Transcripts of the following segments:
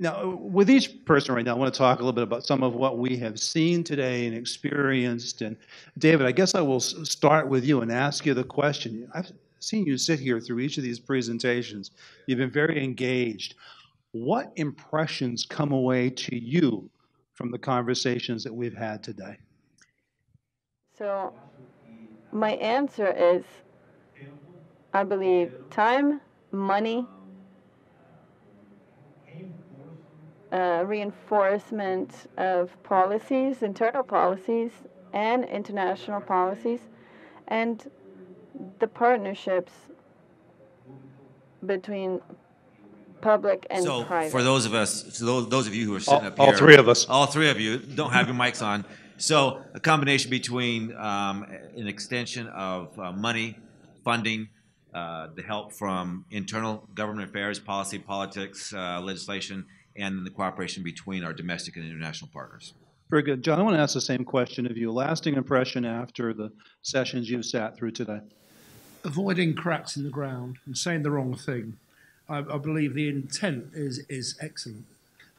Now, with each person right now, I want to talk a little bit about some of what we have seen today and experienced. And David, I guess I will start with you and ask you the question. I've seen you sit here through each of these presentations. You've been very engaged. What impressions come away to you from the conversations that we've had today? So my answer is, I believe time, money, reinforcement of policies, internal policies, and international policies, and the partnerships between public and private. For those of us, so those of you who are sitting up All here, three of us. all three of you don't have your mics on. So a combination between an extension of money, funding, the help from internal government affairs, policy, politics, legislation, and the cooperation between our domestic and international partners. Very good. John, I want to ask the same question of you. Lasting impression after the sessions you've sat through today? Avoiding cracks in the ground and saying the wrong thing. I believe the intent is excellent.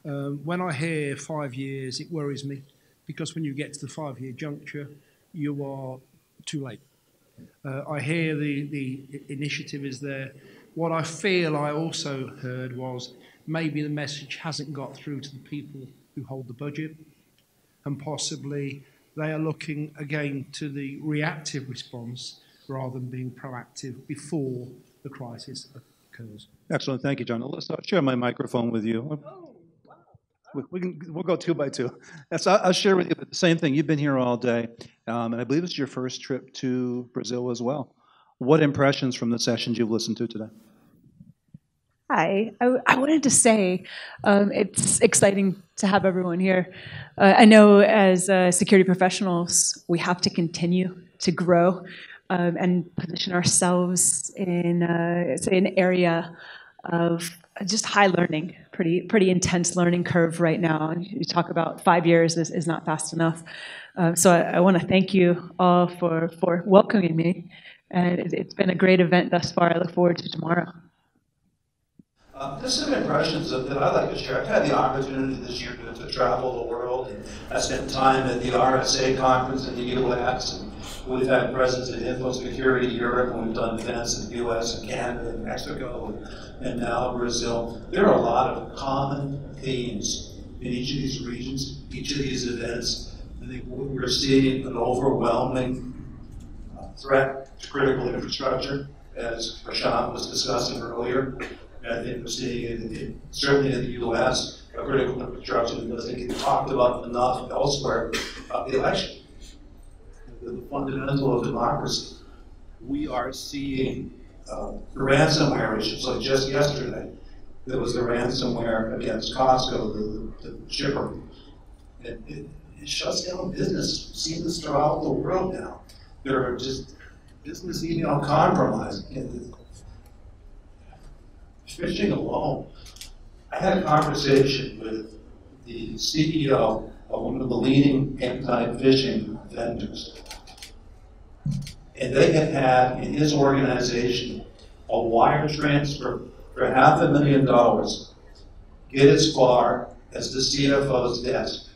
When I hear 5 years, it worries me, because when you get to the 5-year juncture, you are too late. I hear the initiative is there. What I feel I also heard was maybe the message hasn't got through to the people who hold the budget, and possibly they are looking again to the reactive response rather than being proactive before the crisis occurs. Excellent. Thank you, John. Alissa, I'll share my microphone with you. We'll go 2 by 2. I'll share with you the same thing. You've been here all day, and I believe it's your first trip to Brazil as well. What impressions from the sessions you've listened to today? Hi, I wanted to say it's exciting to have everyone here. I know as security professionals, we have to continue to grow and position ourselves in an area of just high learning, pretty intense learning curve right now. You talk about 5 years is not fast enough. So I want to thank you all for welcoming me. And it's been a great event thus far. I look forward to tomorrow. There's some impressions that I'd like to share. I've had the opportunity this year to travel the world, and I spent time at the RSA conference in the U.S., and we've had presence in Info Security Europe, and we've done events in the U.S. and Canada and Mexico, and now Brazil. There are a lot of common themes in each of these regions, each of these events. I think we're seeing an overwhelming threat to critical infrastructure, as Prashant was discussing earlier. And I think we're seeing it certainly in the U.S., a critical infrastructure that doesn't get talked about enough elsewhere, the election, the fundamental of democracy. We are seeing ransomware issues, like just yesterday, there was a ransomware against Costco, the shipper. It shuts down business. We've seen this throughout the world now. There are just business email compromise. Phishing alone. I had a conversation with the CEO of one of the leading anti-phishing vendors. And they had in his organization a wire transfer for $500,000 get as far as the CFO's desk.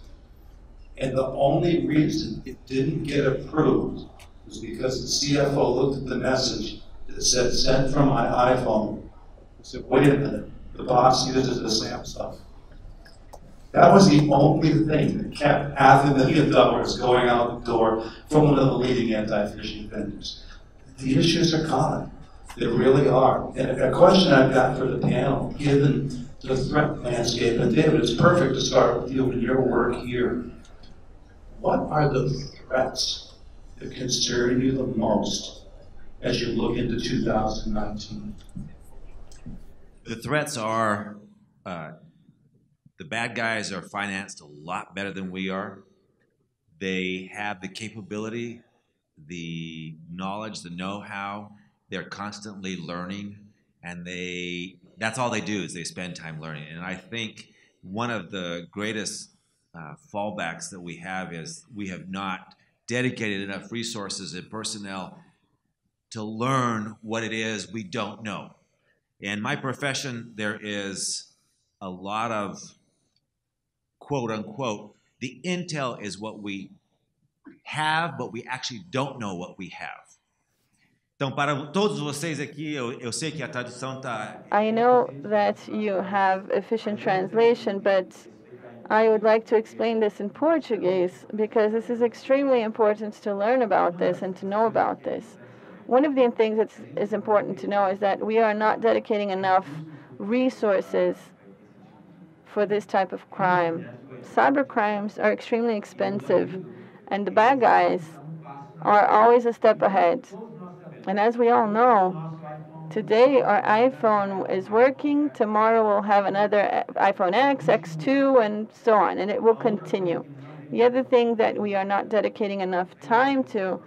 And the only reason it didn't get approved was because the CFO looked at the message that said sent from my iPhone. I said, wait a minute, the boss uses the same stuff. That was the only thing that kept $500,000 going out the door from one of the leading anti-phishing vendors. The issues are common. They really are. And a question I've got for the panel, given the threat landscape, and David, it's perfect to start with you and your work here. What are the threats that concern you the most as you look into 2019? The threats are, the bad guys are financed a lot better than we are. They have the capability, the knowledge, the know-how. They're constantly learning, and that's all they do is they spend time learning. And I think one of the greatest fallbacks that we have is we have not dedicated enough resources and personnel to learn what it is we don't know. In my profession, there is a lot of, quote unquote, the intel is what we have, but we actually don't know what we have. Então, para todos vocês aqui, eu sei que a tradução está... I know that you have efficient translation, but I would like to explain this in Portuguese because this is extremely important to learn about this and to know about this. One of the things that is important to know is that we are not dedicating enough resources for this type of crime. Cyber crimes are extremely expensive, and the bad guys are always a step ahead. And as we all know, today our iPhone is working, tomorrow we'll have another iPhone X, X2, and so on, and it will continue. The other thing that we are not dedicating enough time to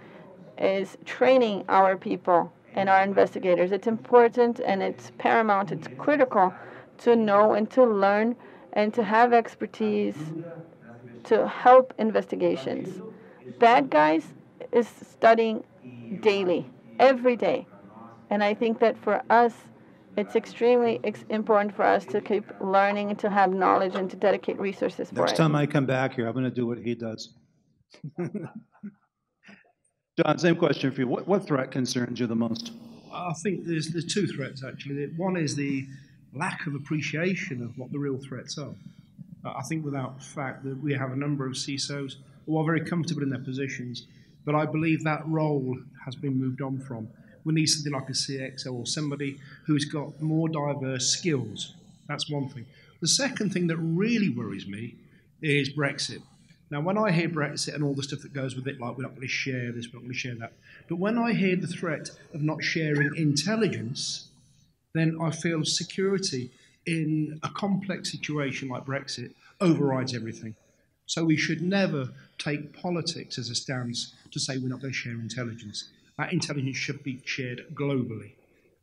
is training our people and our investigators. It's important and it's paramount, it's critical to know and to learn and to have expertise to help investigations. Bad guys is studying daily, every day. And I think that for us, it's extremely important for us to keep learning and to have knowledge and to dedicate resources for it. Next time I come back here, I'm going to do what he does. John, same question for you. What threat concerns you the most? I think there's two threats, actually. One is the lack of appreciation of what the real threats are. I think without the fact that we have a number of CISOs who are very comfortable in their positions, but I believe that role has been moved on from. We need something like a CXO or somebody who's got more diverse skills. That's one thing. The second thing that really worries me is Brexit. Now, when I hear Brexit and all the stuff that goes with it, like we're not going to share this, we're not going to share that, but when I hear the threat of not sharing intelligence, then I feel security in a complex situation like Brexit overrides everything. So we should never take politics as a stance to say we're not going to share intelligence. That intelligence should be shared globally.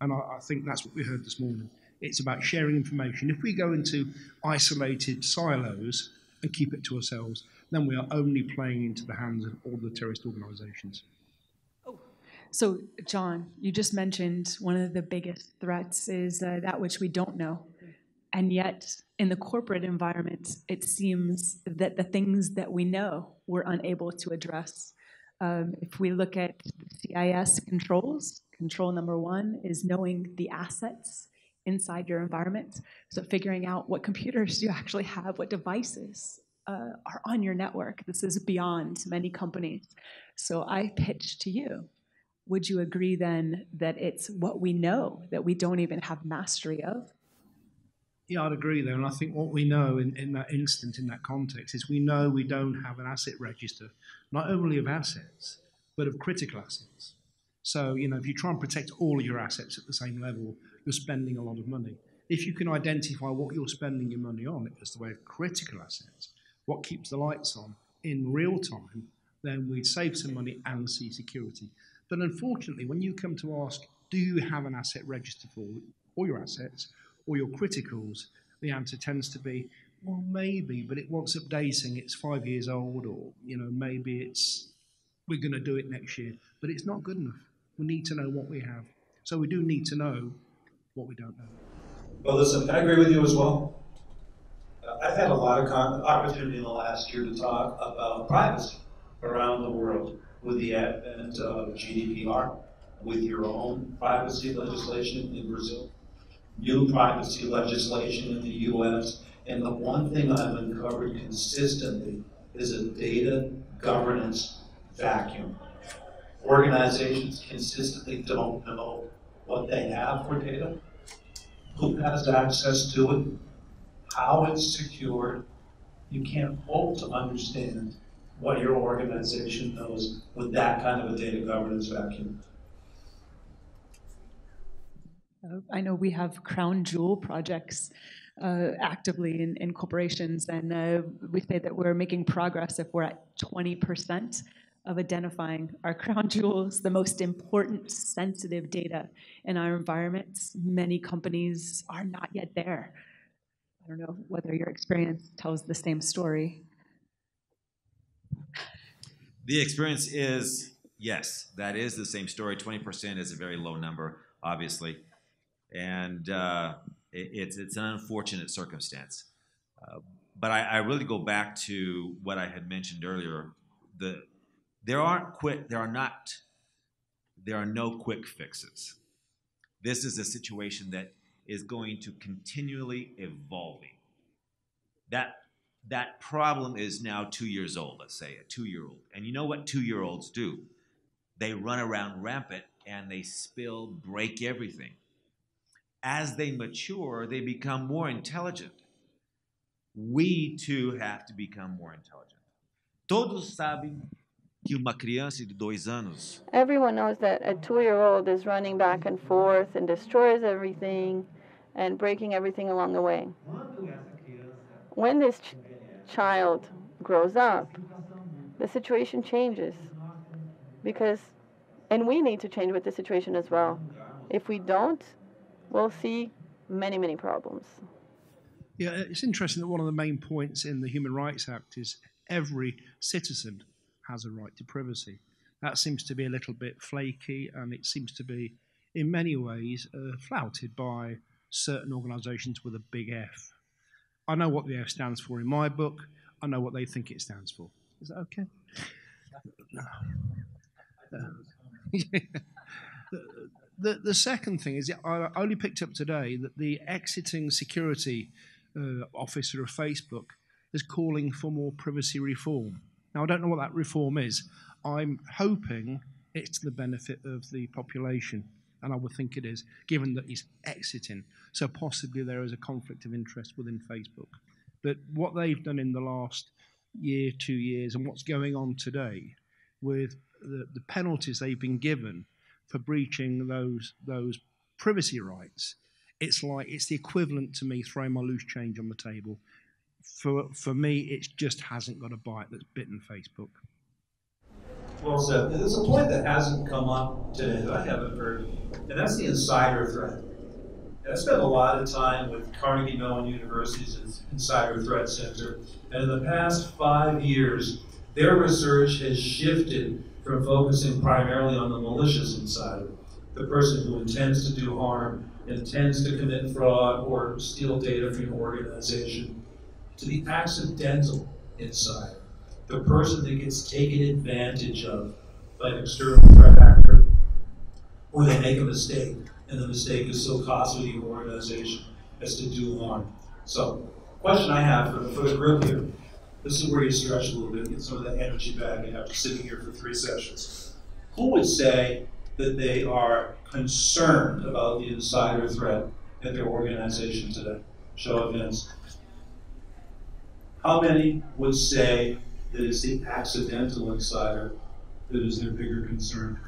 And I think that's what we heard this morning. It's about sharing information. If we go into isolated silos and keep it to ourselves, then we are only playing into the hands of all the terrorist organizations. So, John, you just mentioned one of the biggest threats is that which we don't know. And yet, in the corporate environment, it seems that the things that we know we're unable to address. If we look at CIS controls, control number one is knowing the assets inside your environment. So figuring out what computers you actually have, what devices are on your network. This is beyond many companies. So I pitch to you. Would you agree then that it's what we know that we don't even have mastery of? Yeah, I'd agree there. And I think what we know in that instant, in that context, is we know we don't have an asset register, not only of assets, but of critical assets. So, if you try and protect all of your assets at the same level, you're spending a lot of money. If you can identify what you're spending your money on as the way of critical assets, what keeps the lights on in real time, then we'd save some money and see security. But unfortunately, when you come to ask, do you have an asset register for all your assets or your criticals, the answer tends to be, well, maybe, but it wants updating. It's 5 years old, or maybe we're going to do it next year. But it's not good enough. We need to know what we have. So we do need to know what we don't know. Well, listen, I agree with you as well. I've had a lot of opportunity in the last year to talk about privacy around the world with the advent of GDPR, with your own privacy legislation in Brazil, new privacy legislation in the US, and the one thing I've uncovered consistently is a data governance vacuum. Organizations consistently don't know what they have for data, who has access to it, how it's secured. You can't hope to understand what your organization knows with that kind of a data governance vacuum. I know we have crown jewel projects actively in corporations, and we say that we're making progress if we're at 20% of identifying our crown jewels, the most important sensitive data in our environments. Many companies are not yet there. I don't know whether your experience tells the same story. The experience is, yes, that is the same story. 20% is a very low number, obviously. And It's an unfortunate circumstance. But I really go back to what I had mentioned earlier. There are no quick fixes. This is a situation that is going to continually evolving. That problem is now 2 years old, let's say, a 2-year-old. And you know what 2-year-olds do? They run around rampant and they spill, break everything. As they mature, they become more intelligent. We too have to become more intelligent. Todos sabem que uma criança de 2 anos Everyone knows that a 2-year-old is running back and forth and destroys everything and breaking everything along the way. When this child grows up, the situation changes and we need to change with the situation as well. If we don't, we'll see many, many problems. Yeah, it's interesting that one of the main points in the Human Rights Act is every citizen has a right to privacy. That seems to be a little bit flaky, and it seems to be, in many ways, flouted by certain organisations with a big F. I know what the F stands for in my book. I know what they think it stands for. Is that okay? The second thing is, I only picked up today that the exiting security officer of Facebook is calling for more privacy reform. Now, I don't know what that reform is. I'm hoping it's to the benefit of the population, and I would think it is, given that he's exiting. So possibly there is a conflict of interest within Facebook. But what they've done in the last year, 2 years, and what's going on today with the penalties they've been given for breaching those privacy rights, it's the equivalent to me throwing my loose change on the table. For me, it just hasn't got a bite that's bitten Facebook. Well said. There's a point that hasn't come up today that I haven't heard, and that's the insider threat. And I spent a lot of time with Carnegie Mellon University's Insider Threat Center, and in the past 5 years, their research has shifted from focusing primarily on the malicious insider, the person who intends to do harm, intends to commit fraud or steal data from your organization, to the accidental insider, the person that gets taken advantage of by an external threat actor, or they make a mistake, and the mistake is so costly to your organization as to do harm. So, question I have for the group here, this is where you stretch a little bit, get some of that energy back after sitting here for 3 sessions. Who would say that they are concerned about the insider threat at their organization today? Show of hands. How many would say that it's the accidental insider that is their bigger concern?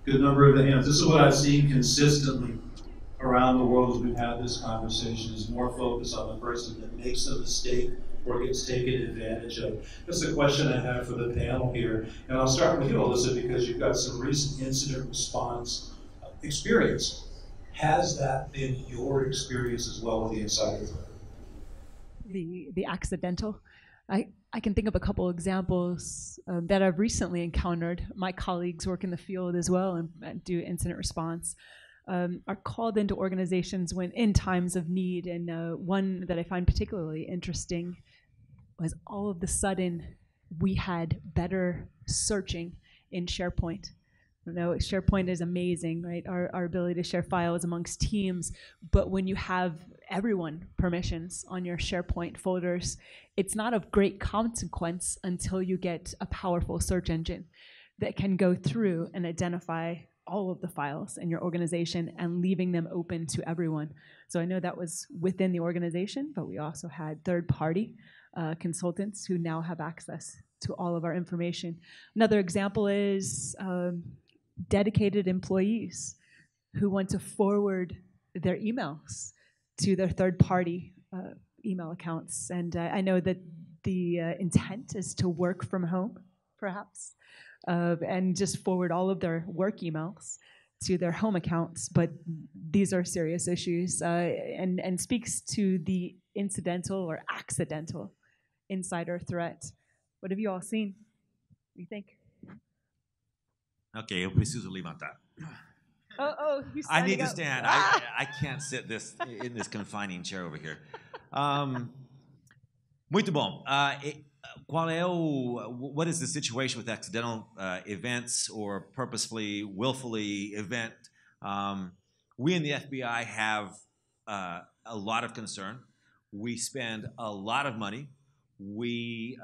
Good number of the hands. This is what I've seen consistently around the world as we've had this conversation, is more focus on the person that makes a mistake or gets taken advantage of. That's a question I have for the panel here. And I'll start with you, Alissa, because you've got some recent incident response experience. Has that been your experience as well with the insider threat? The accidental. I can think of a couple examples that I've recently encountered. My colleagues work in the field as well and do incident response. Are called into organizations when in times of need, and one that I find particularly interesting was all of the sudden we had better searching in SharePoint. SharePoint is amazing, right? Our ability to share files amongst teams, but when you have everyone permissions on your SharePoint folders, it's not of great consequence until you get a powerful search engine that can go through and identify all of the files in your organization and leaving them open to everyone. So I know that was within the organization, but we also had third-party consultants who now have access to all of our information. Another example is dedicated employees who want to forward their emails to their third-party email accounts. And I know that the intent is to work from home, perhaps, and just forward all of their work emails to their home accounts. But these are serious issues and speaks to the incidental or accidental insider threat. What have you all seen? What do you think? Ok, eu preciso levantar. He's I need standing to up. stand. I can't sit in this confining chair over here. Muito bom. What is the situation with accidental events or purposefully, willfully event? We in the FBI have a lot of concern. We spend a lot of money. We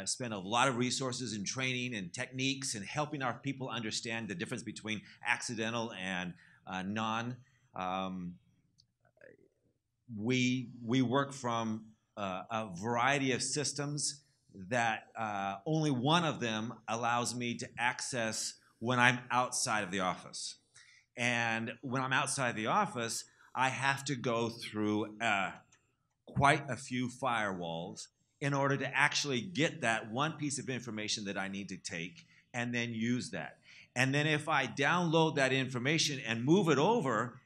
spend a lot of resources in training and techniques and helping our people understand the difference between accidental and non. We work from a variety of systems that only one of them allows me to access when I'm outside of the office. And when I'm outside the office, I have to go through quite a few firewalls in order to actually get that one piece of information that I need to take and then use that. And then if I download that information and move it over,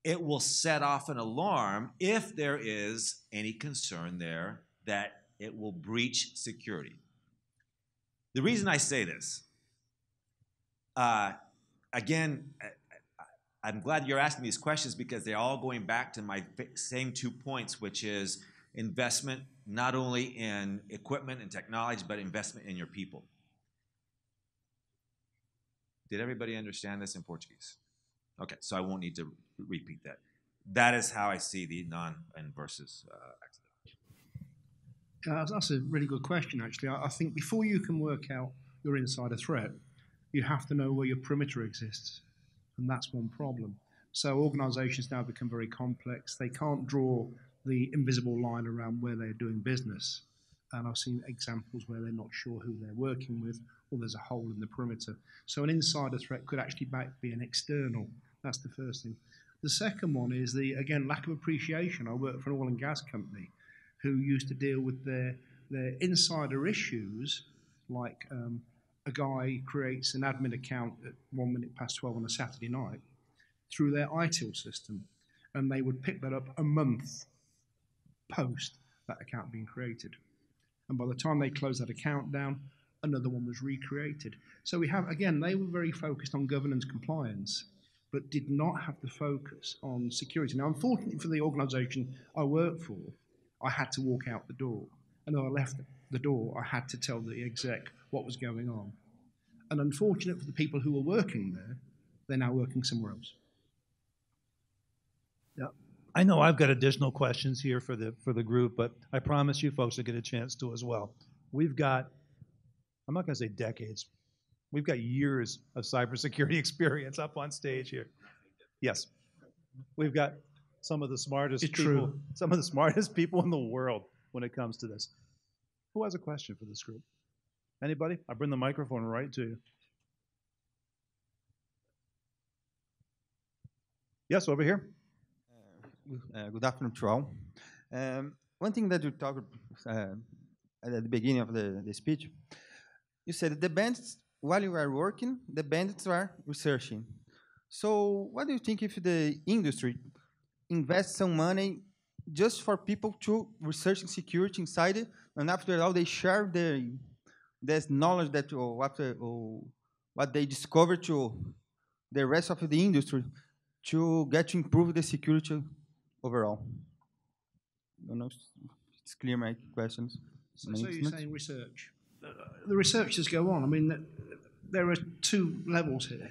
it will set off an alarm if there is any concern there that it will breach security. The reason I say this, again, I'm glad you're asking these questions because they're all going back to my same 2 points, which is investment not only in equipment and technology, but investment in your people. Did everybody understand this in Portuguese? Okay, so I won't need to repeat that. That is how I see the non and versus accidental. That's a really good question, actually. I think before you can work out your insider threat, you have to know where your perimeter exists. And that's one problem. So organizations now become very complex. They can't draw the invisible line around where they're doing business. And I've seen examples where they're not sure who they're working with, or there's a hole in the perimeter. So an insider threat could actually be an external. That's the first thing. The second one is again, lack of appreciation. I work for an oil and gas company who used to deal with their insider issues, like a guy creates an admin account at 12 on a Saturday night through their ITIL system, and they would pick that up a month post that account being created. And by the time they closed that account down, another one was recreated. So we have, again, they were very focused on governance compliance, but did not have the focus on security. Now, unfortunately for the organization I work for, I had to walk out the door. And when I left the door, I had to tell the exec what was going on. And unfortunate for the people who were working there, they're now working somewhere else. Yeah, I know I've got additional questions here for the group, but I promise you folks will get a chance to as well. We've got, I'm not going to say decades, we've got years of cybersecurity experience up on stage here. Yes, we've got some of the smartest people, some of the smartest people in the world when it comes to this. Who has a question for this group? Anybody? I'll bring the microphone right to you. Yes, over here. Good afternoon to all. One thing that you talked at the beginning of the speech, you said the bandits, while you are working, the bandits are researching. So what do you think if the industry invests some money just for people to research security inside it, and after all they share this knowledge that what they discover to the rest of the industry to get to improve the security overall? I don't know if it's clear my questions. So you're saying research. The researchers go on. I mean, there are two levels here.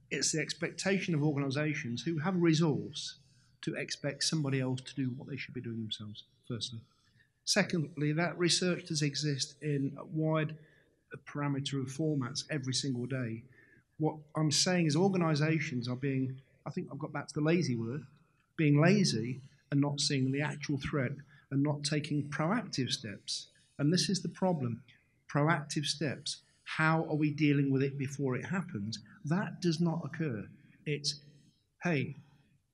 It's the expectation of organizations who have a resource to expect somebody else to do what they should be doing themselves, firstly. Secondly, that research does exist in a wide parameter of formats every single day. What I'm saying is organizations are being, I think I've got back to the lazy word, being lazy and not seeing the actual threat and not taking proactive steps. And this is the problem, proactive steps. How are we dealing with it before it happens? That does not occur. It's, hey,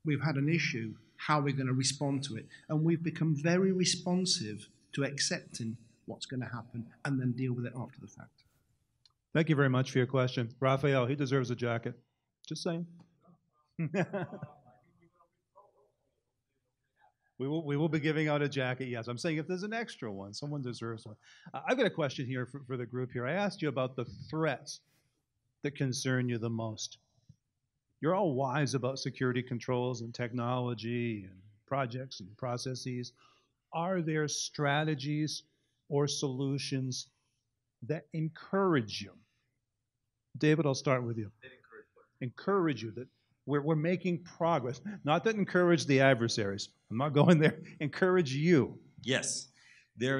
we've had an issue, how are we going to respond to it? And we've become very responsive to accepting what's going to happen and then deal with it after the fact. Thank you very much for your question. Raphael, he deserves a jacket. Just saying. We will be giving out a jacket, yes. I'm saying if there's an extra one, someone deserves one. I've got a question here for the group here. I asked you about the threats that concern you the most. You're all wise about security controls and technology and projects and processes. Are there strategies or solutions that encourage you? David, I'll start with you. Encourage you that we're making progress. Not that encourage the adversaries. I'm not going there. Encourage you. Yes, there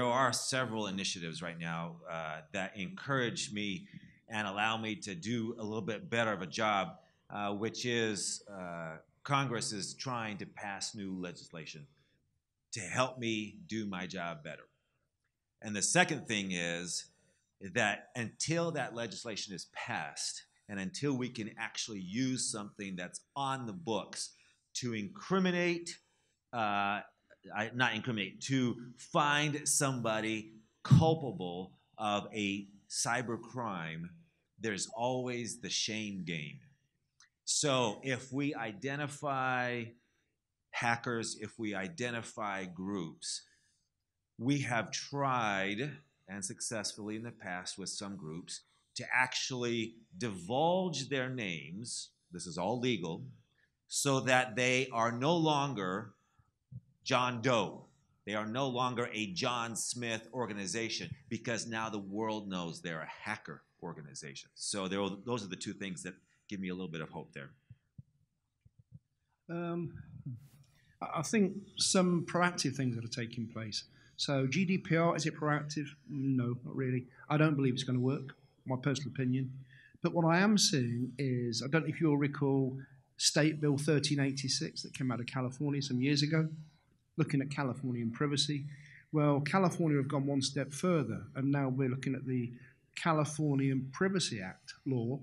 are several initiatives right now that encourage me and allow me to do a little bit better of a job, which is Congress is trying to pass new legislation to help me do my job better. And the second thing is that until that legislation is passed and until we can actually use something that's on the books to incriminate, to find somebody culpable of a cyber crime, there's always the shame game. So if we identify hackers, if we identify groups, we have tried, and successfully in the past with some groups, to actually divulge their names, this is all legal, so that they are no longer John Doe. They are no longer a John Smith organization because now the world knows they're a hacker organization. So those are the two things that give me a little bit of hope there. I think some proactive things that are taking place. So GDPR, is it proactive? No, not really. I don't believe it's going to work, my personal opinion. But what I am seeing is, I don't know if you'll recall State Bill 1386 that came out of California some years ago, looking at Californian privacy. Well, California have gone one step further, and now we're looking at the Californian Privacy Act law,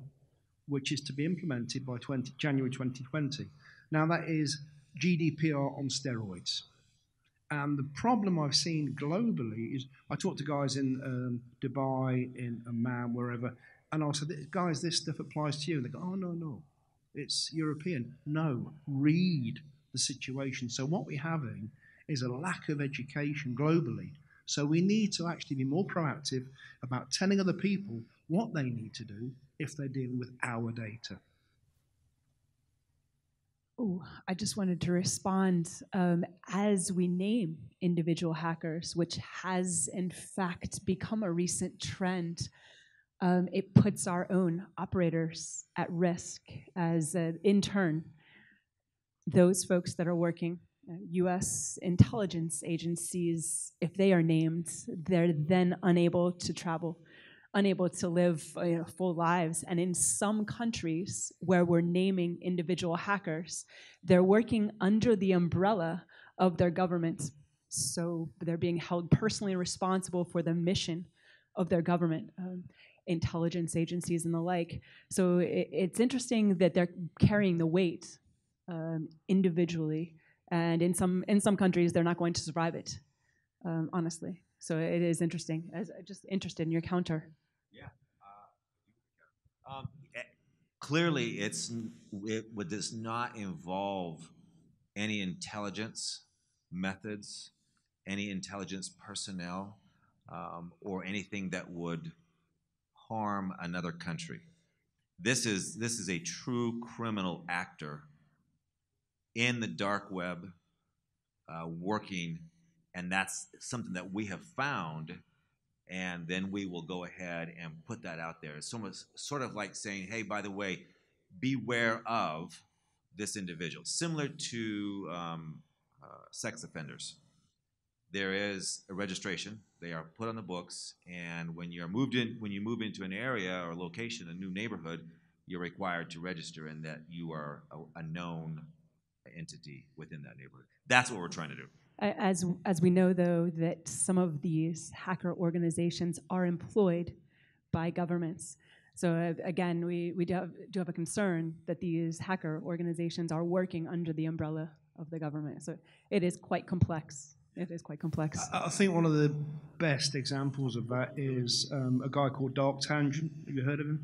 which is to be implemented by January 2020. Now that is GDPR on steroids. And the problem I've seen globally is, I talk to guys in Dubai, in Amman, wherever, and I said, guys, this stuff applies to you. And they go, oh, no, it's European. No, read the situation. So what we're having is a lack of education globally. So we need to actually be more proactive about telling other people what they need to do if they're dealing with our data. Oh, I just wanted to respond. As we name individual hackers, which has in fact become a recent trend, it puts our own operators at risk. As in turn, those folks that are working, U.S. intelligence agencies, if they are named, they're then unable to travel, unable to live full lives. And in some countries where we're naming individual hackers, they're working under the umbrella of their government. So they're being held personally responsible for the mission of their government, intelligence agencies and the like. So it's interesting that they're carrying the weight individually. And in some countries, they're not going to survive it, honestly. So it is interesting. Just interested in your counter. Yeah. Clearly, it does not involve any intelligence methods, any intelligence personnel, or anything that would harm another country. This is a true criminal actor in the dark web, working, and that's something that we have found. And then we will go ahead and put that out there. It's sort of like saying, hey, by the way, beware of this individual. Similar to sex offenders. There is a registration. They are put on the books, and when you move into an area or location, a new neighborhood, you're required to register and that you are a known entity within that neighborhood. That's what we're trying to do. As we know, though, that some of these hacker organizations are employed by governments. So again, we do have a concern that these hacker organizations are working under the umbrella of the government. So it is quite complex. It is quite complex. I think one of the best examples of that is a guy called Dark Tangent. Have you heard of him?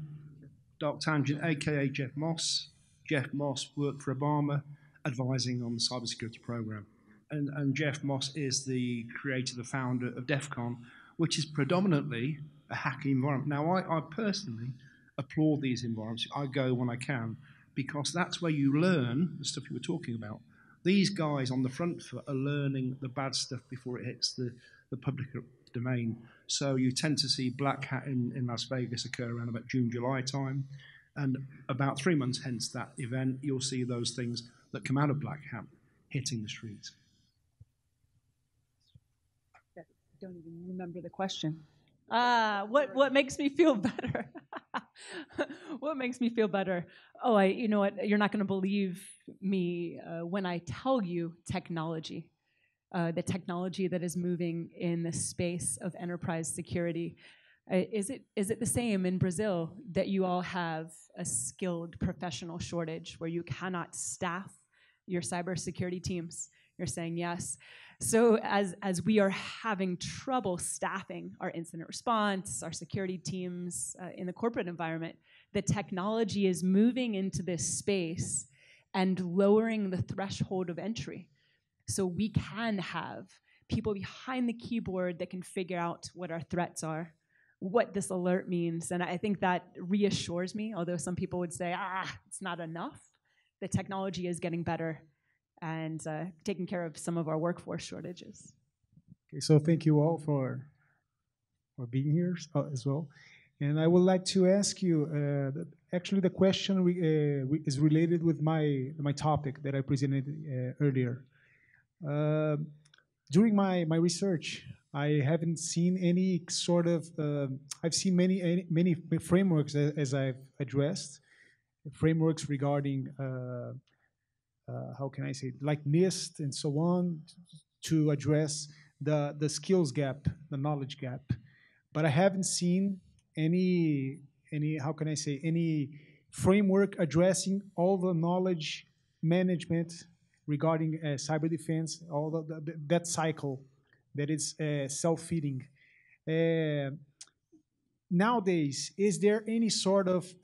Dark Tangent, a.k.a. Jeff Moss. Jeff Moss worked for Obama, advising on the cyber security program. And Jeff Moss is the creator, the founder of DEF CON, which is predominantly a hacking environment. Now, I personally applaud these environments. I go when I can, because that's where you learn the stuff you were talking about. These guys on the front foot are learning the bad stuff before it hits the public domain. So you tend to see Black Hat in Las Vegas occur around about June, July time. And about 3 months hence that event, you'll see those things that come out of Black Hat hitting the streets. I don't even remember the question. What makes me feel better? What makes me feel better? Oh, you know what? You're not going to believe me when I tell you technology. The technology that is moving in the space of enterprise security. Is it the same in Brazil that you all have a skilled professional shortage where you cannot staff your cybersecurity teams? You're saying yes. So as we are having trouble staffing our incident response, our security teams in the corporate environment, the technology is moving into this space and lowering the threshold of entry. So we can have people behind the keyboard that can figure out what our threats are, what this alert means. And I think that reassures me, although some people would say, it's not enough. The technology is getting better and taking care of some of our workforce shortages. Okay, so thank you all for being here as well. And I would like to ask you, actually the question is related with my topic that I presented earlier. During my research, I haven't seen any sort of, I've seen many frameworks as I've addressed, frameworks regarding, how can I say, like NIST and so on, to address the skills gap, the knowledge gap. But I haven't seen any how can I say, any framework addressing all the knowledge management regarding cyber defense, all that cycle that is self-feeding. Nowadays, is there any sort of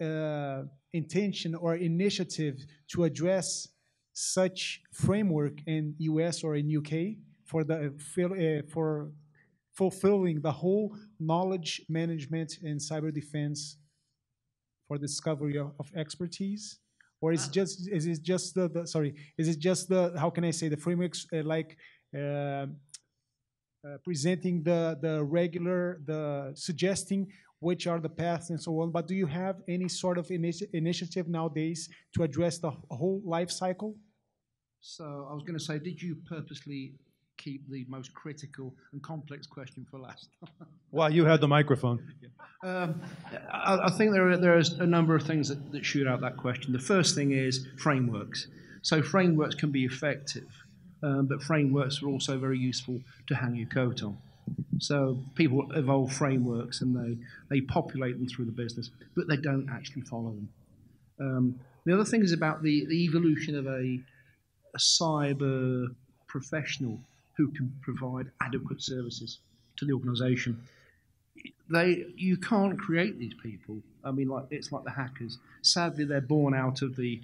intention or initiative to address such framework in US or in UK for fulfilling the whole knowledge management and cyber defense for discovery of expertise? Or is it just the how can I say, the frameworks presenting the suggesting which are the paths and so on, but do you have any sort of initiative nowadays to address the whole life cycle? So I was going to say, did you purposely keep the most critical and complex question for last? Well, you had the microphone. I think there is a number of things that shoot out that question. The first thing is frameworks. So frameworks can be effective, but frameworks are also very useful to hang your coat on. So people evolve frameworks and they populate them through the business, but they don't actually follow them. The other thing is about the evolution of a cyber professional who can provide adequate services to the organization. You can't create these people. I mean, it's like the hackers. Sadly, they're born out of the,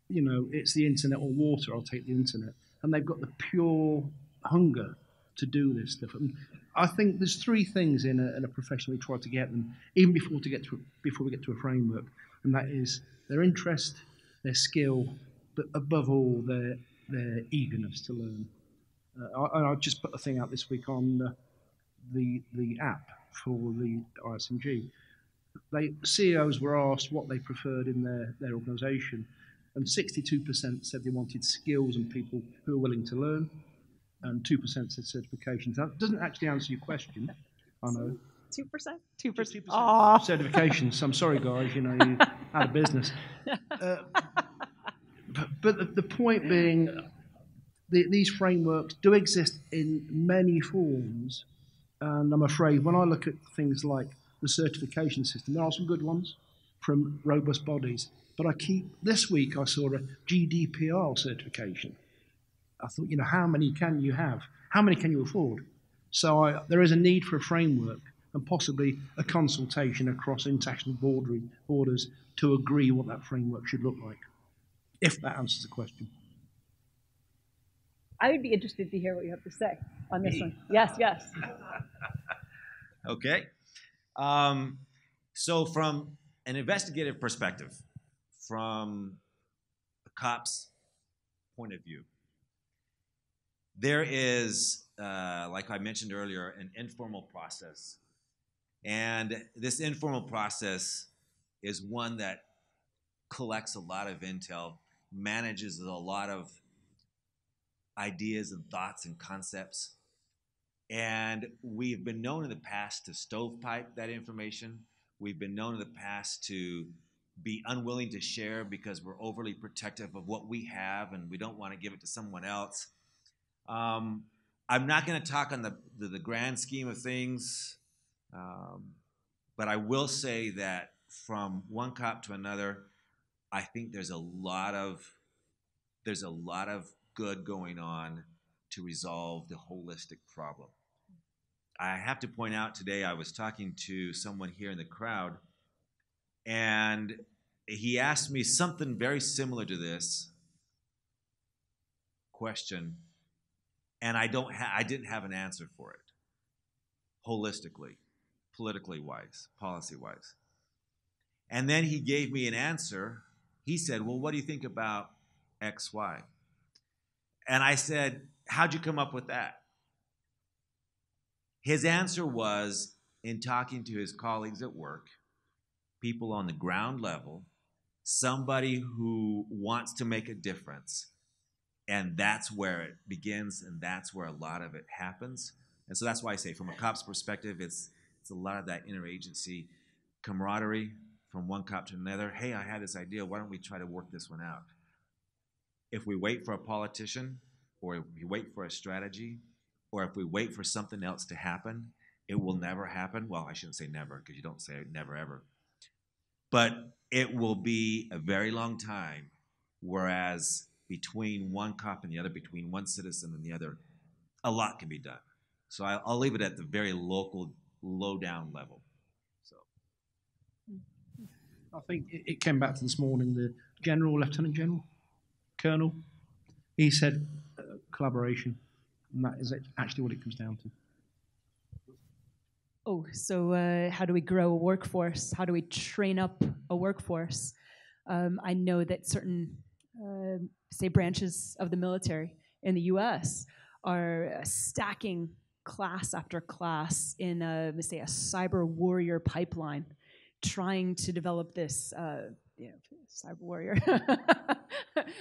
it's the internet or water. I'll take the internet. And they've got the pure hunger to do this stuff. And I think there's three things in a profession we try to get them, even before we get to a framework. And that is their interest, their skill, but above all, their eagerness to learn. I just put a thing out this week on the app for the ISMG. CEOs were asked what they preferred in their organisation, and 62% said they wanted skills and people who are willing to learn, and 2% said certifications. That doesn't actually answer your question, I know. 2%? 2%. 2%. Certifications. I'm sorry, guys, you're out of business. But the point being, these frameworks do exist in many forms, and I'm afraid when I look at things like the certification system, there are some good ones from robust bodies, but this week I saw a GDPR certification. I thought, how many can you have? How many can you afford? So there is a need for a framework and possibly a consultation across international borders to agree what that framework should look like, if that answers the question. I would be interested to hear what you have to say on this one. Yes. Okay. So from an investigative perspective from a cop's point of view. There is, like I mentioned earlier, an informal process. And this informal process is one that collects a lot of intel, manages a lot of ideas and thoughts and concepts. And we've been known in the past to stovepipe that information. We've been known in the past to be unwilling to share because we're overly protective of what we have and we don't want to give it to someone else. I'm not going to talk on the grand scheme of things, but I will say that from one cop to another, I think there's a lot of good going on to resolve the holistic problem. I have to point out today I was talking to someone here in the crowd, and he asked me something very similar to this question, and I didn't have an answer for it, holistically, politically wise, policy wise. And then he gave me an answer. He said, well, what do you think about X, Y? And I said, how'd you come up with that? His answer was, in talking to his colleagues at work, people on the ground level, somebody who wants to make a difference. And that's where it begins, and that's where a lot of it happens. And so that's why I say, from a cop's perspective, it's a lot of that interagency camaraderie from one cop to another. Hey, I had this idea. Why don't we try to work this one out? If we wait for a politician, or if we wait for a strategy, or if we wait for something else to happen, it will never happen. Well, I shouldn't say never, because you don't say never ever. But it will be a very long time, whereas between one cop and the other, between one citizen and the other, a lot can be done. So I'll leave it at the very local, low-down level. So, I think it came back to this morning, the general, lieutenant general, colonel, he said collaboration, and that is actually what it comes down to. Oh, so how do we grow a workforce? How do we train up a workforce? I know that certain, say, branches of the military in the U.S. are stacking class after class in, say, a cyber warrior pipeline, trying to develop this cyber warrior,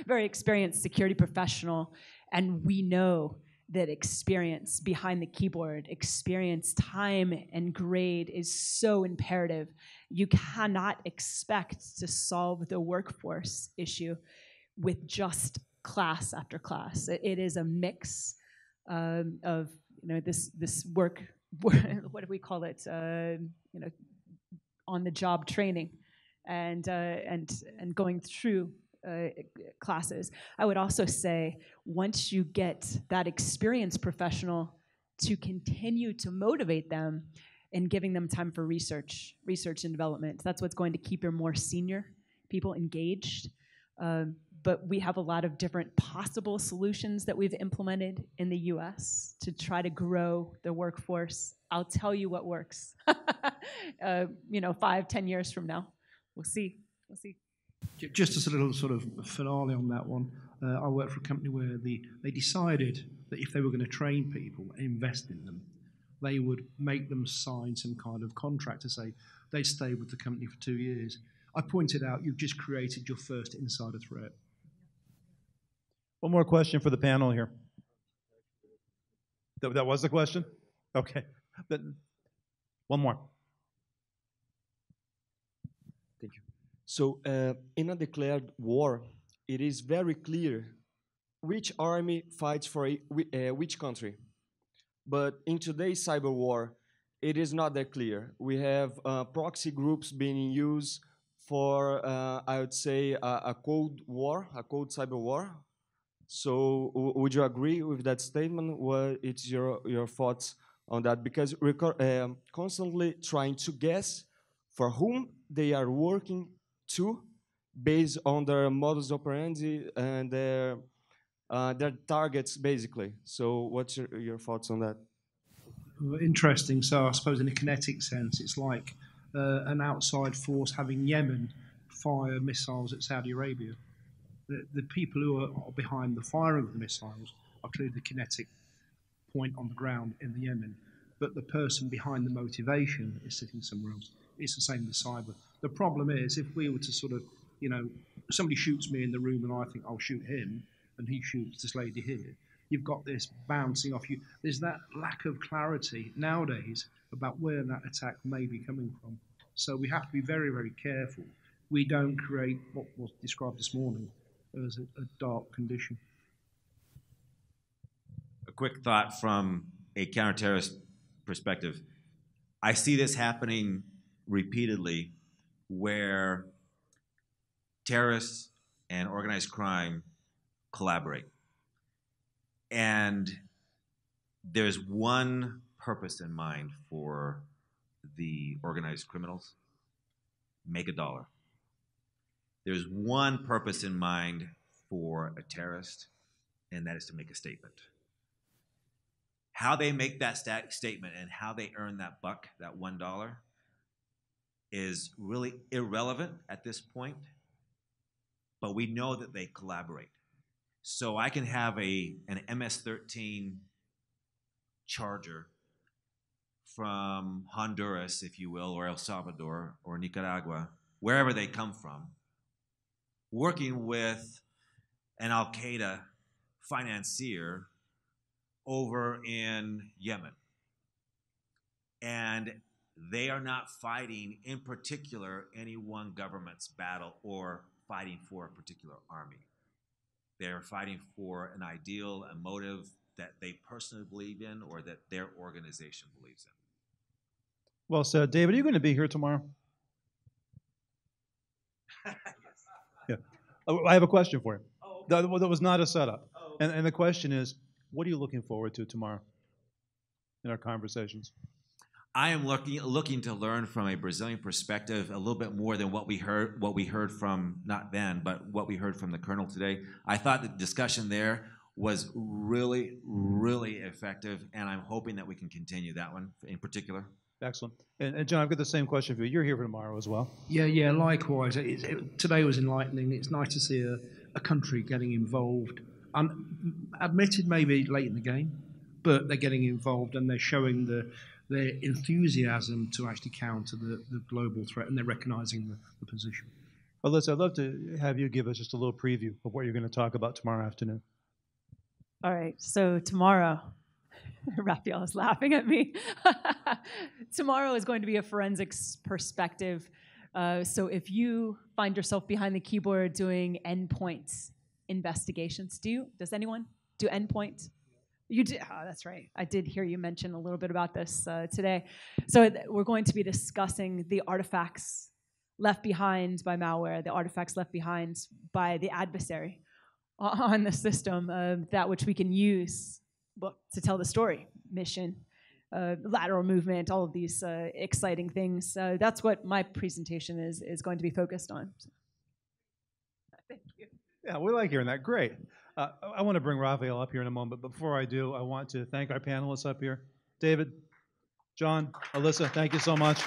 very experienced security professional, and we know that experience behind the keyboard, experience, time, and grade is so imperative. You cannot expect to solve the workforce issue with just class after class. It is a mix of this work. What do we call it? On the job training, and going through classes. I would also say, once you get that experienced professional, to continue to motivate them and giving them time for research and development. That's what's going to keep your more senior people engaged. But we have a lot of different possible solutions that we've implemented in the US to try to grow the workforce. I'll tell you what works. 5-10 years from now, we'll see. Just as a little sort of finale on that one, I worked for a company where they decided that if they were going to train people and invest in them, they would make them sign some kind of contract to say they'd stay with the company for 2 years. I pointed out, you've just created your first insider threat. One more question for the panel here. That was the question? Okay. One more. Thank you. So in a declared war, it is very clear which army fights for which country. But in today's cyber war, it is not that clear. We have proxy groups being used for, I would say, a cold war, a cold cyber war. So would you agree with that statement? What is your thoughts on that? Because we're constantly trying to guess for whom they are working to, based on their modus operandi and their targets, basically. So what's your thoughts on that? Interesting. So I suppose in a kinetic sense, it's like an outside force having Yemen fire missiles at Saudi Arabia. The people who are behind the firing of the missiles are clearly the kinetic point on the ground in the Yemen, but the person behind the motivation is sitting somewhere else. It's the same with cyber. The problem is, if we were to sort of, somebody shoots me in the room and I think I'll shoot him, and he shoots this lady here, you've got this bouncing off you. There's that lack of clarity nowadays about where that attack may be coming from. So we have to be very, very careful. We don't create what was described this morning as a dark condition. A quick thought from a counterterrorist perspective. I see this happening repeatedly where terrorists and organized crime collaborate. And there's one purpose in mind for the organized criminals: make $1. There's one purpose in mind for a terrorist, and that is to make a statement. How they make that statement and how they earn that buck, that $1, is really irrelevant at this point, but we know that they collaborate. So I can have an MS-13 Charger from Honduras, if you will, or El Salvador, or Nicaragua, wherever they come from, working with an Al-Qaeda financier over in Yemen. And they are not fighting, in particular, any one government's battle or fighting for a particular army. They're fighting for an ideal, a motive that they personally believe in or that their organization believes in. Well said. David, are you going to be here tomorrow? Yeah. I have a question for you. Oh, okay. That was not a setup. Oh, okay. And the question is, what are you looking forward to tomorrow in our conversations? I am looking to learn from a Brazilian perspective a little bit more than what we heard from, not Ben, but what we heard from the Colonel today. I thought the discussion there was really, really effective, and I'm hoping that we can continue that one in particular. Excellent. And John, I've got the same question for you. You're here for tomorrow as well. Yeah, likewise. Today was enlightening. It's nice to see a country getting involved. Admitted maybe late in the game, but they're getting involved and they're showing their enthusiasm to actually counter the global threat, and they're recognizing the position. Alissa, I'd love to have you give us just a little preview of what you're going to talk about tomorrow afternoon. All right, so tomorrow, Raphael is laughing at me. Tomorrow is going to be a forensics perspective. So if you find yourself behind the keyboard doing endpoints investigations, does anyone do endpoint? You did. Oh, that's right. I did hear you mention a little bit about this today. So we're going to be discussing the artifacts left behind by malware, the artifacts left behind by the adversary on the system, that which we can use to tell the story, mission, lateral movement, all of these exciting things. That's what my presentation is going to be focused on. So, thank you. Yeah, we like hearing that. Great. I want to bring Raphael up here in a moment, but before I do, I want to thank our panelists up here. David, John, Alissa, thank you so much.